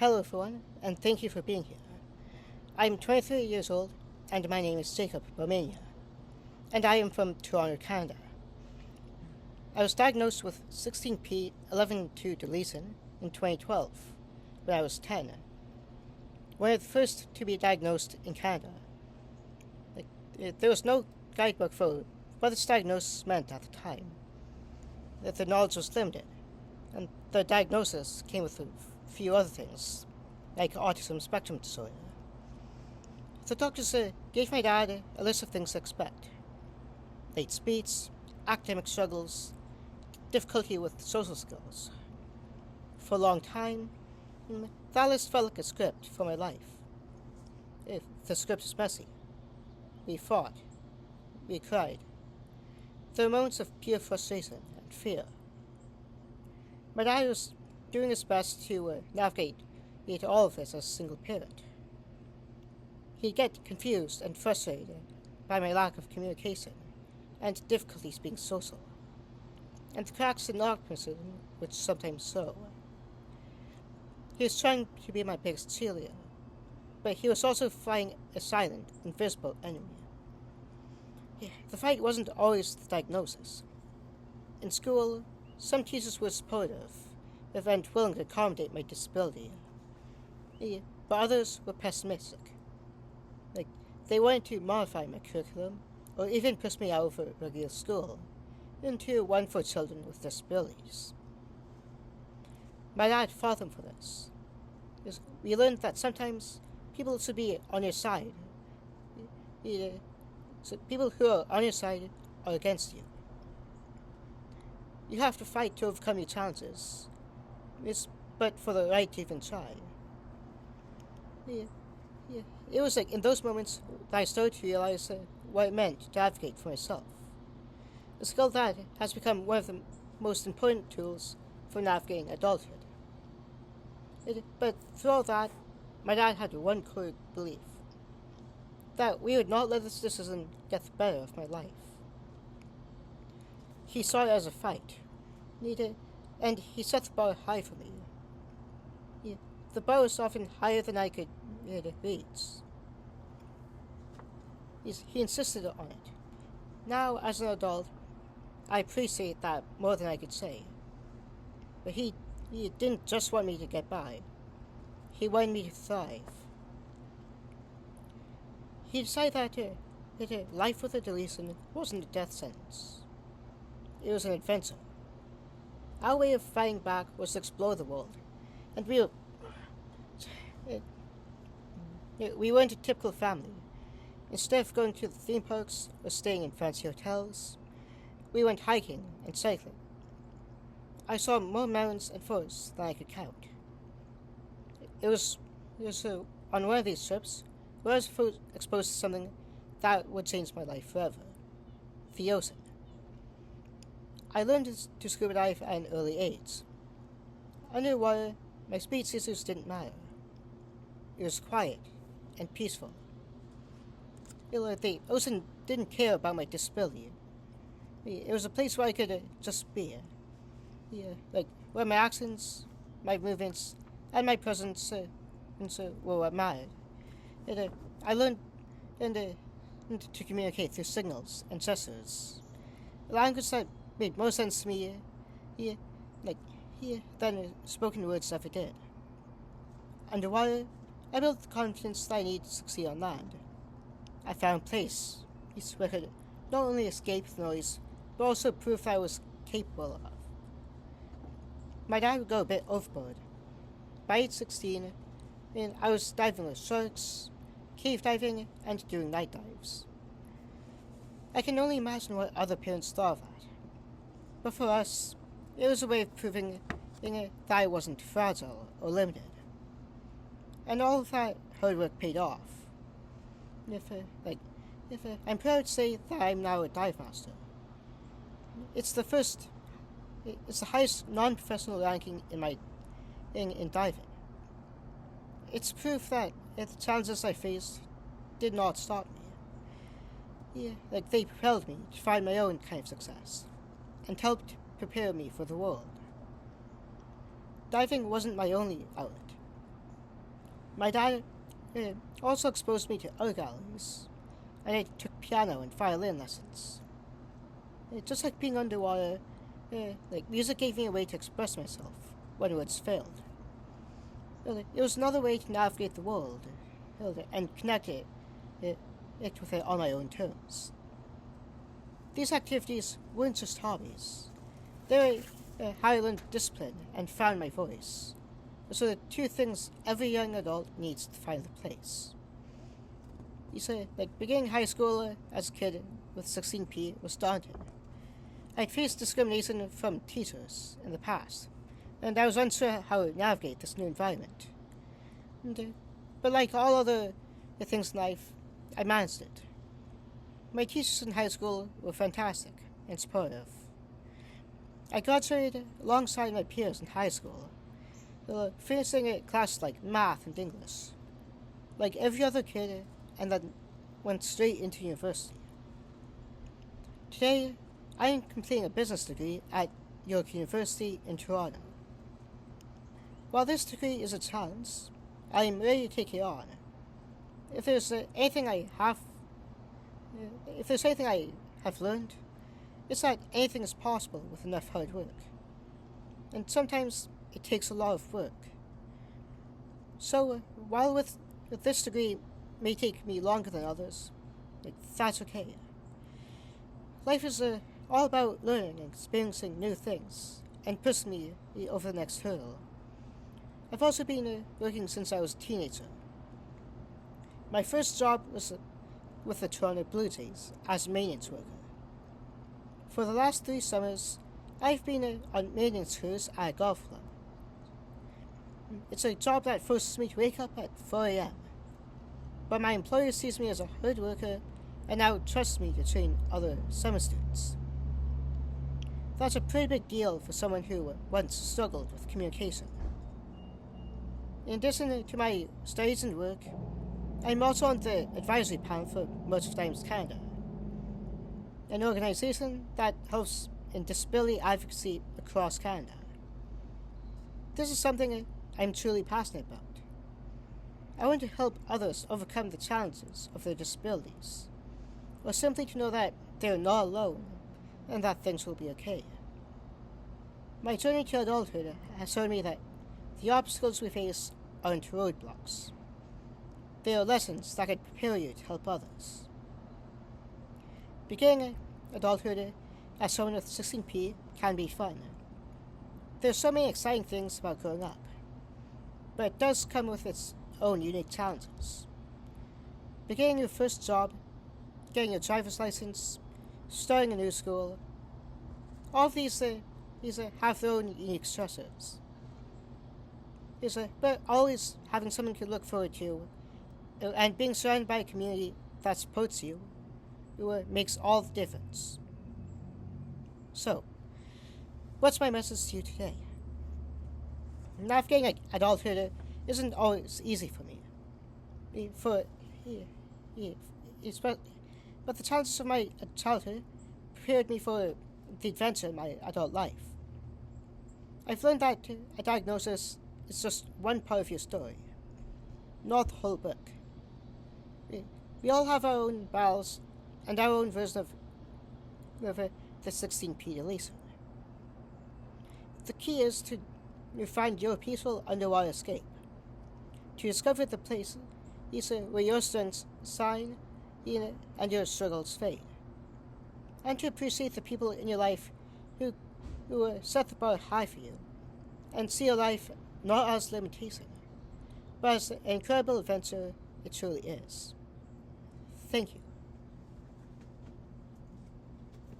Hello, everyone, and thank you for being here. I'm 23 years old, and my name is Jacob Romania, and I am from Toronto, Canada. I was diagnosed with 16p11.2del in 2012, when I was 10. One of the first to be diagnosed in Canada. There was no guidebook for what this diagnosis meant at the time. The knowledge was limited, and the diagnosis came with a few other things, like autism spectrum disorder. The doctors gave my dad a list of things to expect: late speeds, academic struggles, difficulty with social skills. For a long time, that list felt like a script for my life. If the script is messy. We fought. We cried. There were moments of pure frustration and fear. My dad was doing his best to navigate all of this as a single parent. He'd get confused and frustrated by my lack of communication and difficulties being social, and the cracks in optimism which sometimes show. He was trying to be my biggest cheerleader, but he was also fighting a silent, invisible enemy. The fight wasn't always the diagnosis. In school, some teachers were supportive and willing to accommodate my disability, but others were pessimistic. They wanted to modify my curriculum, or even push me out of a regular school into one for children with disabilities. My dad fought them for this. We learned that sometimes people should be on your side. So people who are on your side are against you. You have to fight to overcome your challenges, but for the right to even try. It was in those moments that I started to realize what it meant to advocate for myself. A skill that has become one of the most important tools for navigating adulthood. But through all that, my dad had one core belief: that we would not let this decision get the better of my life. He saw it as a fight, and he set the bar high for me. The bar was often higher than I could reach. He insisted on it. Now, as an adult, I appreciate that more than I could say. But he didn't just want me to get by. He wanted me to thrive. He decided that life with a deletion wasn't a death sentence. It was an adventure. Our way of fighting back was to explore the world, and we weren't a typical family. Instead of going to the theme parks or staying in fancy hotels, we went hiking and cycling. I saw more mountains and forests than I could count. It was on one of these trips where I was exposed to something that would change my life forever: the ocean. I learned to scuba dive at an early age. Underwater, my speed sensors didn't matter. It was quiet and peaceful. The ocean didn't care about my disability. It was a place where I could just be. Where my actions, my movements, and my presence were what mattered. I learned to communicate through signals and gestures. A language that made more sense to me than spoken words ever did. Underwater, I built the confidence that I needed to succeed on land. I found a place where I could not only escape the noise, but also prove that I was capable of. My dad would go a bit overboard. By age 16, I was diving with sharks, cave diving, and doing night dives. I can only imagine what other parents thought of that. But for us, it was a way of proving that I wasn't fragile or limited. And all of that hard work paid off. I'm proud to say that I'm now a dive master. It's the highest non-professional ranking in diving. It's proof that the challenges I faced did not stop me. They propelled me to find my own kind of success, and helped prepare me for the world. Diving wasn't my only outlet. My dad also exposed me to art galleries, and I took piano and violin lessons. Just like being underwater, like music gave me a way to express myself when words failed. It was another way to navigate the world and connect it with it on my own terms. These activities weren't just hobbies. They were how I learned discipline and found my voice. So the two things every young adult needs to find a place. You say, like, beginning high school as a kid with 16p was daunting. I'd faced discrimination from teachers in the past, and I was unsure how to navigate this new environment. But like all other things in life, I managed it. My teachers in high school were fantastic and supportive. I graduated alongside my peers in high school, finishing classes like math and English, like every other kid, and then went straight into university. Today, I am completing a business degree at York University in Toronto. While this degree is a challenge, I am ready to take it on. If there's anything I have learned, it's that anything is possible with enough hard work. And sometimes it takes a lot of work. So while with this degree may take me longer than others, that's okay. Life is all about learning and experiencing new things and pushing me over the next hurdle. I've also been working since I was a teenager. My first job was with the Toronto Blue Jays as a maintenance worker. For the last 3 summers, I've been on maintenance crews at a golf club. It's a job that forces me to wake up at 4 a.m., but my employer sees me as a hard worker and now trusts me to train other summer students. That's a pretty big deal for someone who once struggled with communication. In addition to my studies and work, I'm also on the advisory panel for Motor Times Canada, an organization that helps in disability advocacy across Canada. This is something I'm truly passionate about. I want to help others overcome the challenges of their disabilities, or simply to know that they're not alone and that things will be okay. My journey to adulthood has shown me that the obstacles we face aren't roadblocks. They are lessons that can prepare you to help others. Beginning adulthood as someone with 16p can be fun. There's so many exciting things about growing up, but it does come with its own unique challenges. Beginning your first job, getting your driver's license, starting a new school, all of these have their own unique stressors. But always having someone to look forward to, and being surrounded by a community that supports you, makes all the difference. So, what's my message to you today? Navigating adulthood isn't always easy for me. But the challenges of my childhood prepared me for the adventure in my adult life. I've learned that a diagnosis is just one part of your story, not the whole book. We all have our own battles and our own version of the 16p deletion. The key is to find your peaceful underwater escape, to discover the place where your strengths shine and your struggles fade, and to appreciate the people in your life who set the bar high for you and see your life not as limitation, but as an incredible adventure it truly is. Thank you.